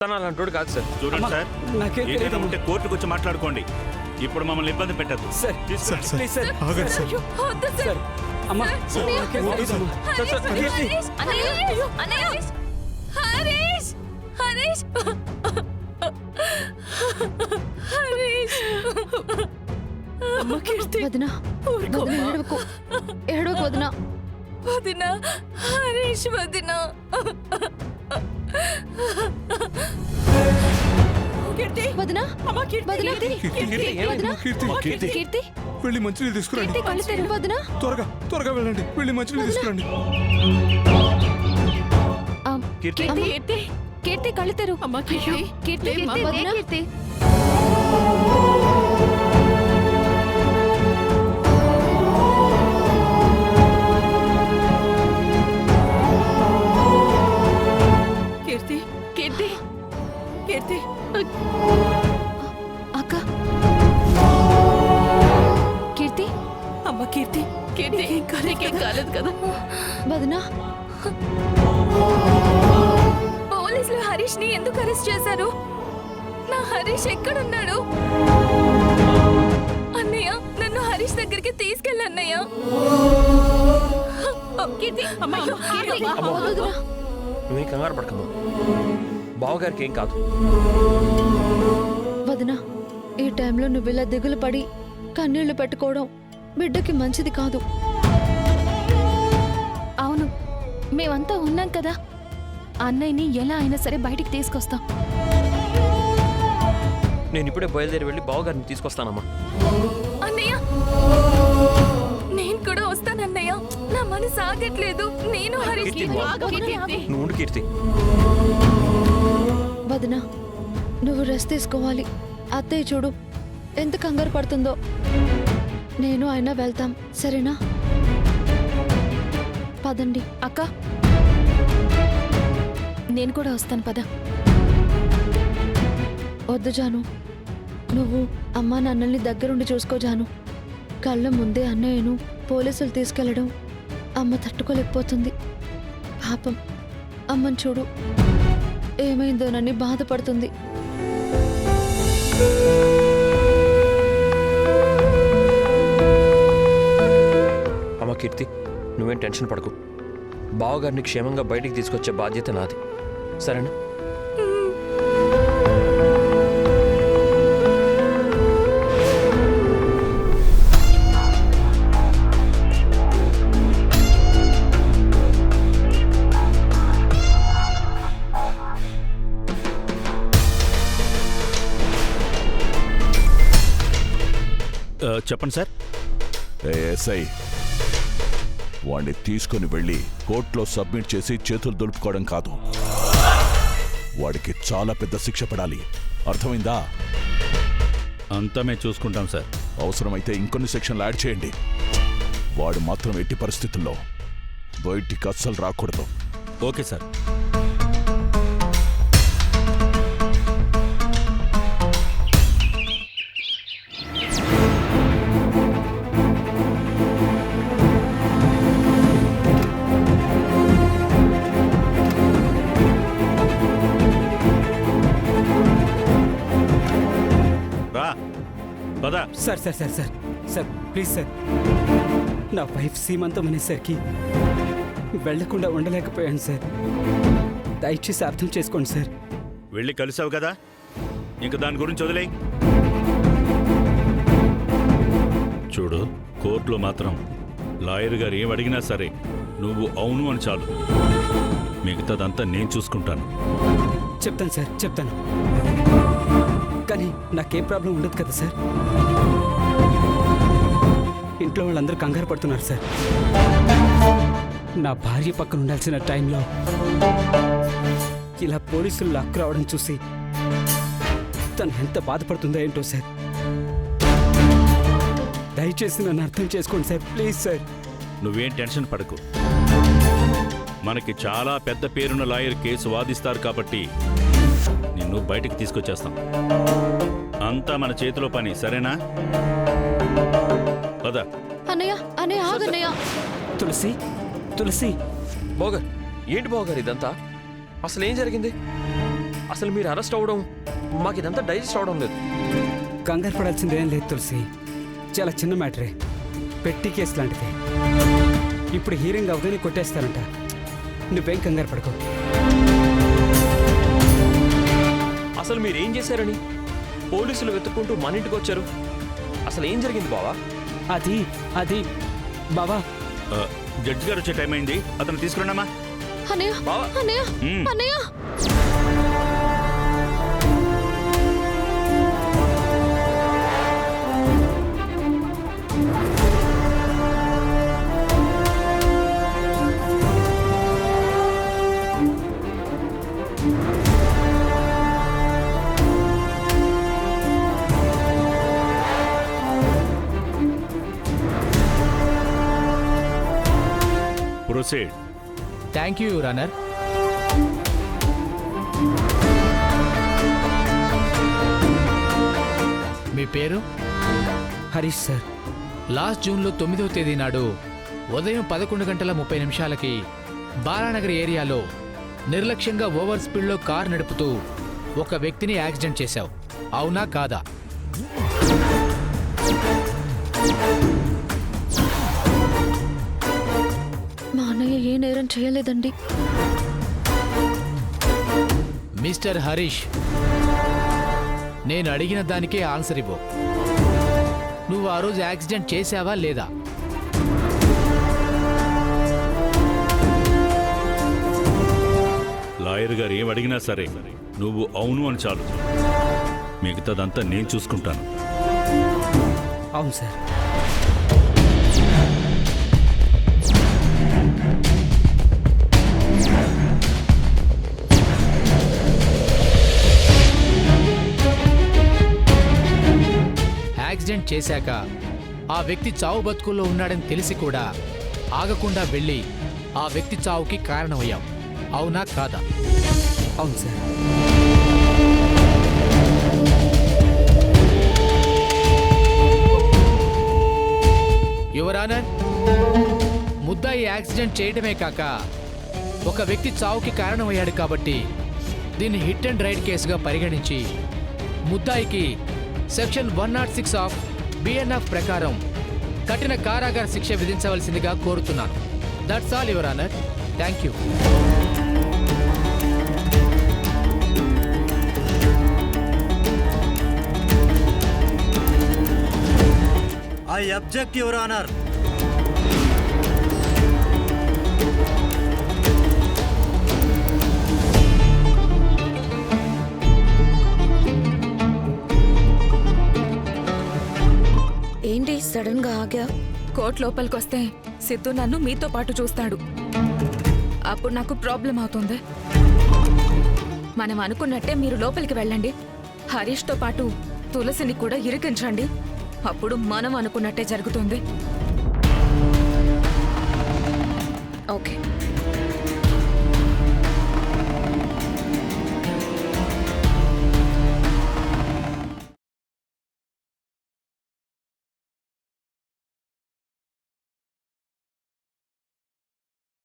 తను అలాంటోడు కాదు సార్. చూడండి సార్, నాకేం ఏదైనా తెలియదు. ఉంటే కోర్టుకు వచ్చి మాట్లాడుకోండి. ఇప్పుడు మమ్మల్ని ఇబ్బంది పెట్టద్దు. సార్ తీసుకురండి. ప్లీజ్ సార్ ఆగండి సార్. సార్ అమ్మా నాకేం తెలియదు అమ్మా. వదినా వదినా ఏడవకు ఏడవకు వదినా వదినా హరీష్ వదినా కీర్తి వదినా అమ్మా కీర్తి వదినా వదినా కీర్తి కీర్తి వెళ్ళి మంచినీళ్ళు తీసుకురండి. కీర్తి కళ్ళు తెరువు వదినా త్వరగా వెళ్ళండి. వెళ్ళి మంచినీళ్ళు తీసుకురండి. కీర్తి అమ్మా, కీర్తి కీర్తి కళ్ళు తెరువు అమ్మా కీర్తి కీర్తి లేమ్మా, కీర్తి వదినా. కీర్తి కీర్తి కీర్తి కీర్తి అక్క కీర్తి అమ్మ కీర్తి కీర్తి ఏం కాలేదు కదా వదినా పోలీసులు హరీష్ ని ఎందుకు అరెస్ట్ చేశారు? నా హరీష్ ఎక్కడున్నాడు? అన్నయ్య నన్ను హరీష్ దగ్గరికి తీసుకెళ్ళి అన్నయ్య. కీర్తి అమ్మ కీర్తి వదినా నువ్వేం కంగారు పడకమ్మా. బావగారికి ఏం కాదు. వదినా ఈ టైంలో నువ్వు ఇలా దిగులు పడి కన్నీళ్లు పెట్టుకోవడం బిడ్డకి మంచిది కాదు. అవును, మేమంతా ఉన్నాం కదా. అన్నయ్యని ఎలా అయినా సరే బయటికి తీసుకొస్తాం. నేను ఇప్పుడే బయలుదేరి వెళ్ళి బావగారిని తీసుకొస్తానమ్మా. అన్నయ్య నేను కూడా వస్తానన్నయ్య. నా మనసు ఆగట్లేదు. నేను హరీష్ కీర్తి, నువ్వు ఉండు కీర్తి. వదినా నువ్వు రెస్ట్ తీసుకోవాలి. అత్తయ్య చూడు ఎంత కంగారు పడుతుందో. నేను అయినా వెళ్తాం సరేనా? పదండి. అక్క నేను కూడా వస్తాను పద. వద్దు జాను, నువ్వు అమ్మా నాన్నల్ని దగ్గరుండి చూసుకో జాను. కళ్ళ ముందే అన్నయ్యను పోలీసులు తీసుకెళ్లడం అమ్మ తట్టుకోలేకపోతుంది. పాపం అమ్మని చూడు ఏమైందోనని బాధపడుతుంది. అమ్మ కీర్తి, నువ్వేం టెన్షన్ పడకు. బావగారిని క్షేమంగా బయటికి తీసుకొచ్చే బాధ్యత నాది, సరేనా? చెప్పండి సార్. ఎస్ఐ వాణ్ణి తీసుకుని వెళ్ళి కోర్టులో సబ్మిట్ చేసి చేతులు దులుపుకోవడం కాదు, వాడికి చాలా పెద్ద శిక్ష పడాలి. అర్థమైందా? అంతా మేము చూసుకుంటాం సార్. అవసరమైతే ఇంకొన్ని సెక్షన్లు యాడ్ చేయండి. వాడు మాత్రం ఎట్టి పరిస్థితుల్లో బయటికి అస్సలు రాకూడదు. Okay sir. రా పదా. Sir sir sir sir sir please sir, నా వైఫ్ సీమంతం అనేసరికి వెళ్లకుండా ఉండలేకపోయాను సార్. దయచేసి అర్థం చేసుకోండి సార్. వెళ్ళి కలిసావు కదా, ఇంక దాని గురించి వదిలేయి. చూడు, కోర్టులో మాత్రం లాయర్ గారు ఏం అడిగినా సరే నువ్వు అవును అని చాలు. మిగతాదంతా నేను చూసుకుంటాను. చెప్తాను సార్ చెప్తాను, కానీ నాకేం ప్రాబ్లం ఉండదు కదా సార్. ఇంట్లో వాళ్ళందరూ కంగారు పడుతున్నారు సార్. నా భార్య పక్కన ఉండాల్సిన టైంలో ఇలా పోలీసులు లాక్కు రావడం చూసి తను ఎంత బాధపడుతుందో ఏంటో సార్. దయచేసి నన్ను అర్థం చేసుకోండి సార్, ప్లీజ్ సార్. నువ్వేం టెన్షన్ పడకు. మనకి చాలా పెద్ద పేరున్న లాయర్ కేసు వాదిస్తారు కాబట్టి నిన్ను బయటికి తీసుకొచ్చేస్తాం. అంతా మన చేతిలో పని, సరేనా? పద. అన్నయ్య అన్నయ్య ఆగన్నయ్య. తులసి తులసి బావగారు ఏంటి బావగారు ఇదంతా? అసలు ఏం జరిగింది? అసలు మీరు అరెస్ట్ అవ్వడం మాకు ఇదంతా డైజెస్ట్ అవడం లేదు. కంగారు పడాల్సింది ఏం లేదు తులసి, చాలా చిన్న మ్యాటరే, పెట్టి కేసు లాంటిది. ఇప్పుడు హీరింగ్ అవగానే కొట్టేస్తారంట. నువ్వేం కంగారు పడకు. అసలు మీరు ఏం చేశారని పోలీసులు వెతుక్కుంటూ మన ఇంటికి వచ్చారు? అసలు ఏం జరిగింది బావా? అది బావా, జడ్జి గారు వచ్చే టైం అయింది, అతను తీసుకురండమ్మా. అన్నయ్య బావా. అన్నయ్య మ్మ్. అన్నయ్య ప్రొసీడ్. Thank you runner. మీ పేరు? హరీష్ సార్. లాస్ట్ జూన్లో 9వ తేదీ నాడు ఉదయం 11:30 బాలానగర్ ఏరియాలో నిర్లక్ష్యంగా ఓవర్ స్పీడ్లో కారు నడుపుతూ ఒక వ్యక్తిని యాక్సిడెంట్ చేశావు, అవునా కాదా? మా అన్నయ్య ఏ నేరం చేయలేదండి. మిస్టర్ హరీష్, నేను అడిగిన దానికే ఆన్సర్ ఇవ్వు. నువ్వు ఆ రోజు యాక్సిడెంట్ చేశావా లేదా? లాయర్ గారు ఏం అడిగినా సరే నువ్వు అవును అని చాలు, మిగతాదంతా నేను చూసుకుంటాను. అవును సార్. యాక్సిడెంట్ చేశాక ఆ వ్యక్తి చావు బతుకుల్లో ఉన్నాడని తెలిసి కూడా ఆగకుండా వెళ్ళి ఆ వ్యక్తి చావుకి కారణమయ్యావు, అవునా కాదా? అవును సార్. యువర్ ఆనర్, ముద్దాయి యాక్సిడెంట్ చేయడమే కాక ఒక వ్యక్తి చావుకి కారణమయ్యాడు కాబట్టి దీన్ని హిట్ అండ్ రైడ్ కేసుగా పరిగణించి ముద్దాయికి సెక్షన్ 106 ఆఫ్ బిఎన్ఎఫ్ ప్రకారం కఠిన కారాగార శిక్ష విధించవలసిందిగా కోరుతున్నాను. That's all your honour. Thank you. I object, Your Honor. ఏంటి సడన్ గా ఆగా? కోర్టు లోపలికి వస్తే సిద్ధు నన్ను మీతో పాటు చూస్తాడు. అప్పుడు నాకు ప్రాబ్లం అవుతుంది. మనం అనుకున్నట్టే మీరు లోపలికి వెళ్ళండి. హరీష్తో పాటు తులసిని కూడా ఇరికించండి. అప్పుడు మనం అనుకున్నట్టే జరుగుతుంది. ఓకే.